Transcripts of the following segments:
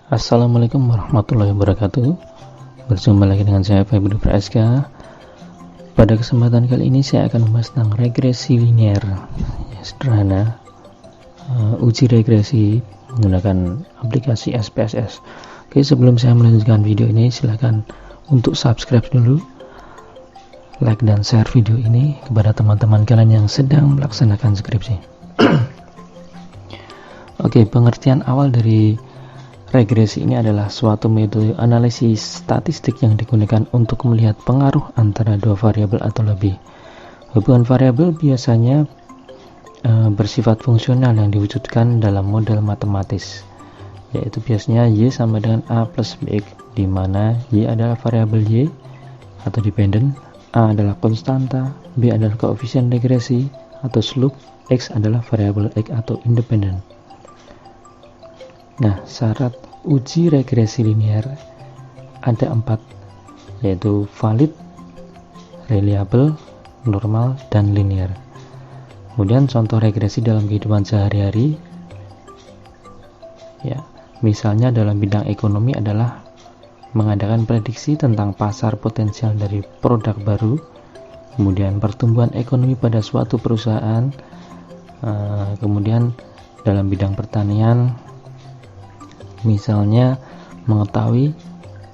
Assalamualaikum warahmatullahi wabarakatuh. Berjumpa lagi dengan saya Febri Praska. Pada kesempatan kali ini saya akan membahas tentang regresi linear sederhana, uji regresi menggunakan aplikasi SPSS. Oke, sebelum saya melanjutkan video ini, silakan untuk subscribe dulu, like dan share video ini kepada teman-teman kalian yang sedang melaksanakan skripsi. Oke, pengertian awal dari regresi ini adalah suatu metode analisis statistik yang digunakan untuk melihat pengaruh antara dua variabel atau lebih. Hubungan variabel biasanya bersifat fungsional yang diwujudkan dalam model matematis, yaitu biasanya Y sama dengan A plus BX, di mana Y adalah variabel Y atau dependent, A adalah konstanta, B adalah koefisien regresi atau slope, X adalah variabel X atau independen. Nah, syarat uji regresi linear ada 4, yaitu valid, reliable, normal, dan linear. Kemudian contoh regresi dalam kehidupan sehari-hari, ya, misalnya dalam bidang ekonomi adalah mengadakan prediksi tentang pasar potensial dari produk baru, kemudian pertumbuhan ekonomi pada suatu perusahaan, kemudian dalam bidang pertanian, misalnya mengetahui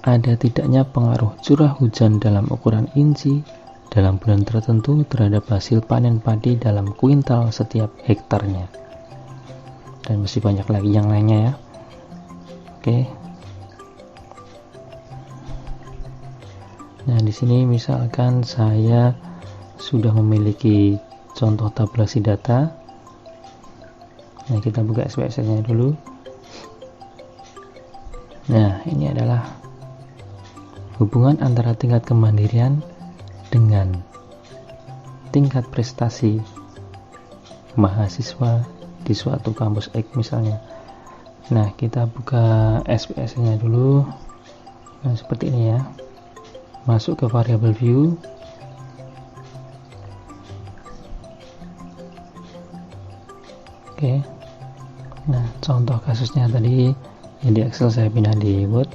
ada tidaknya pengaruh curah hujan dalam ukuran inci dalam bulan tertentu terhadap hasil panen padi dalam kuintal setiap hektarnya, dan masih banyak lagi yang lainnya ya. Oke. Nah, di sini misalkan saya sudah memiliki contoh tabulasi data. Nah, kita buka SPSS-nya dulu. Nah, ini adalah hubungan antara tingkat kemandirian dengan tingkat prestasi mahasiswa di suatu kampus X misalnya. Nah, kita buka SPSS-nya dulu. Nah, seperti ini ya. Masuk ke variable view. Oke. Nah, contoh kasusnya tadi di Excel, saya pindah di Word.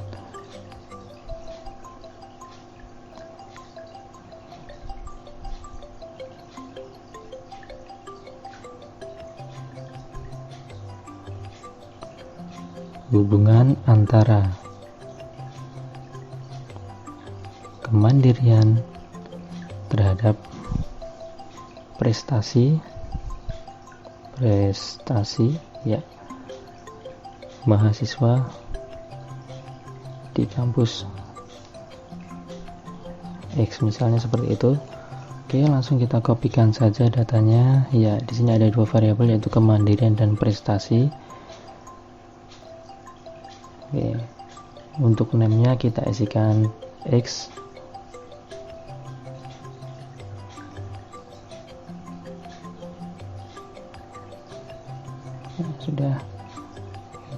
Hubungan antara kemandirian terhadap prestasi ya, mahasiswa di kampus X misalnya, seperti itu. Oke, langsung kita kopikan saja datanya. Ya, di sini ada dua variabel, yaitu kemandirian dan prestasi. Oke, untuk name-nya kita isikan X. Nah, sudah,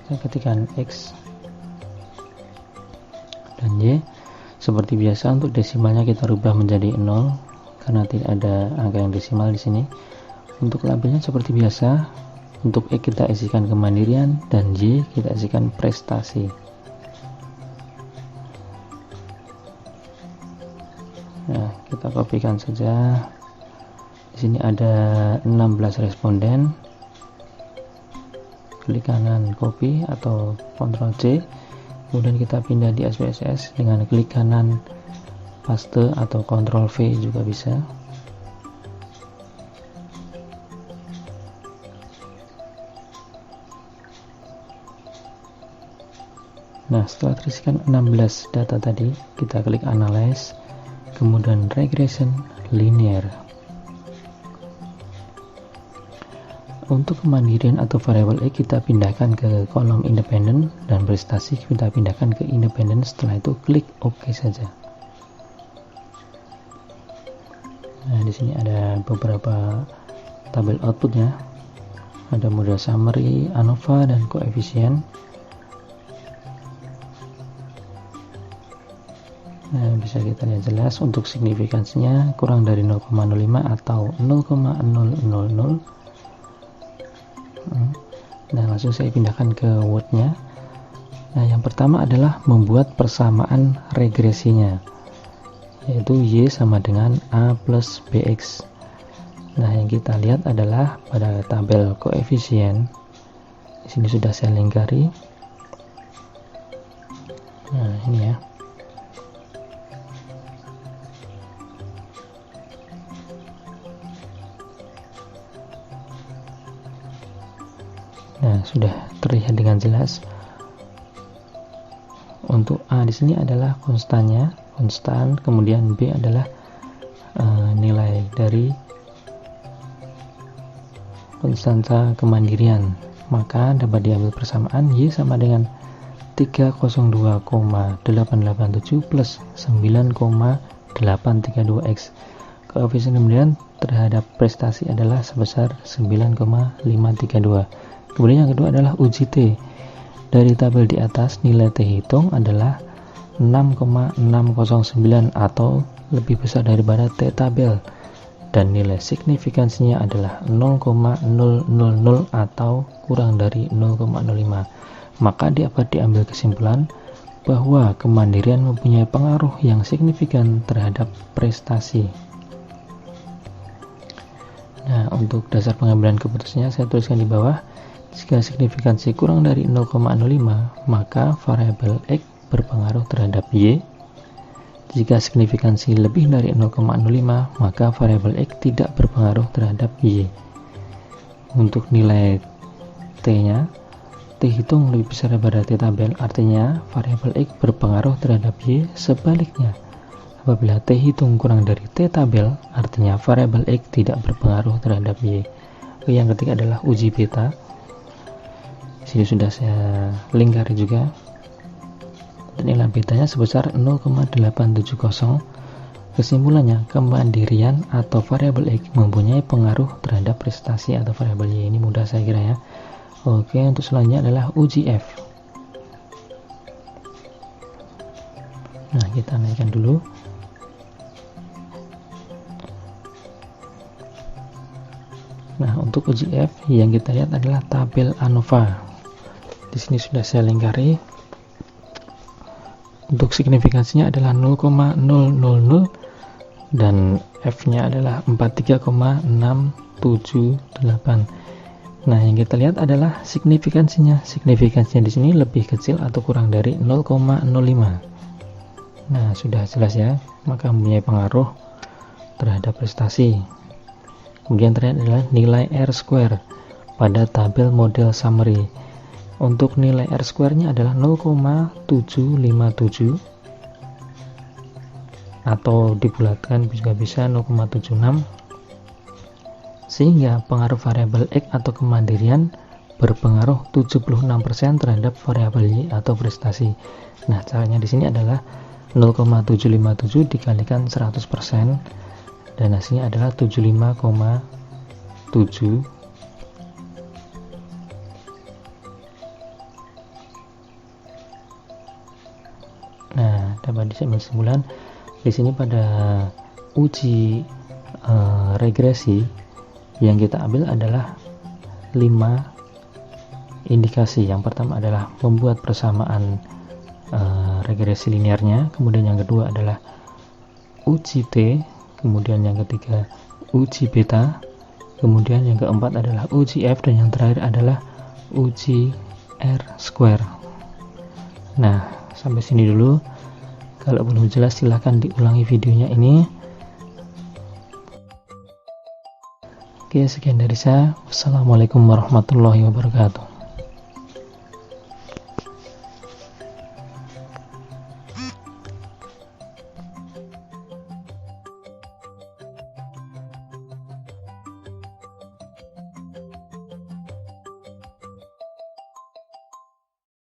kita ketikkan X dan Y. Seperti biasa, untuk desimalnya kita rubah menjadi 0 karena tidak ada angka yang desimal di sini. Untuk labelnya seperti biasa, untuk X kita isikan kemandirian dan Y kita isikan prestasi. Nah, kita kopikan saja. Di sini ada 16 responden. Klik kanan copy atau Ctrl C, kemudian kita pindah di SPSS dengan klik kanan paste atau Ctrl V juga bisa. Nah, setelah terisikan 16 data tadi, kita klik analyze, kemudian regression linear. Untuk kemandirian atau variabel X kita pindahkan ke kolom independen dan prestasi kita pindahkan ke independen. Setelah itu klik OK saja. Nah, di sini ada beberapa tabel outputnya. Ada model summary, ANOVA, dan koefisien. Nah, bisa kita lihat jelas untuk signifikansinya kurang dari 0,05 atau 0,000. Nah, langsung saya pindahkan ke Word-nya. Nah, yang pertama adalah membuat persamaan regresinya, yaitu Y sama dengan A plus BX. Nah, yang kita lihat adalah pada tabel koefisien. Di sini sudah saya lingkari. Nah, ini ya. Nah, sudah terlihat dengan jelas. Untuk A di sini adalah konstannya, konstan, kemudian B adalah nilai dari konstanta kemandirian. Maka dapat diambil persamaan Y sama dengan 302,887 plus 9,832X. Koefisien kemandirian terhadap prestasi adalah sebesar 9,532. Kemudian yang kedua adalah uji T. Dari tabel di atas, nilai T hitung adalah 6,609 atau lebih besar daripada T tabel, dan nilai signifikansinya adalah 0,000 atau kurang dari 0,05. Maka dapat diambil kesimpulan bahwa kemandirian mempunyai pengaruh yang signifikan terhadap prestasi. Nah, untuk dasar pengambilan keputusannya saya tuliskan di bawah. Jika signifikansi kurang dari 0,05, maka variabel X berpengaruh terhadap Y. Jika signifikansi lebih dari 0,05, maka variabel X tidak berpengaruh terhadap Y. Untuk nilai T-nya, T hitung lebih besar daripada T tabel, artinya variabel X berpengaruh terhadap Y. Sebaliknya, apabila T hitung kurang dari T tabel, artinya variabel X tidak berpengaruh terhadap Y. Yang ketiga adalah uji beta. Sini sudah saya lingkari juga. Dan nilai betanya sebesar 0,870. Kesimpulannya, kemandirian atau variabel X mempunyai pengaruh terhadap prestasi atau variabel Y. Ini mudah saya kira ya. Oke, untuk selanjutnya adalah uji F. Nah, kita naikkan dulu. Nah, untuk uji F yang kita lihat adalah tabel ANOVA. Di sini sudah saya lingkari. Untuk signifikansinya adalah 0,000 dan F-nya adalah 43,678. Nah, yang kita lihat adalah signifikansinya. Signifikansinya di sini lebih kecil atau kurang dari 0,05. Nah, sudah jelas ya, maka mempunyai pengaruh terhadap prestasi. Kemudian terakhir adalah nilai R-square pada tabel model summary. Untuk nilai R-square-nya adalah 0,757 atau dibulatkan juga bisa 0,76, sehingga pengaruh variabel X atau kemandirian berpengaruh 76% terhadap variabel Y atau prestasi. Nah, caranya di sini adalah 0,757 dikalikan 100% dan hasilnya adalah 75,7. Nah, dapat diambil kesimpulan di sini pada uji regresi yang kita ambil adalah 5 indikasi. Yang pertama adalah membuat persamaan regresi linearnya, kemudian yang kedua adalah uji T, kemudian yang ketiga uji beta, kemudian yang keempat adalah uji F, dan yang terakhir adalah uji R-square. Nah, sampai sini dulu. Kalau belum jelas silahkan diulangi videonya ini. Oke, sekian dari saya. Wassalamualaikum warahmatullahi wabarakatuh.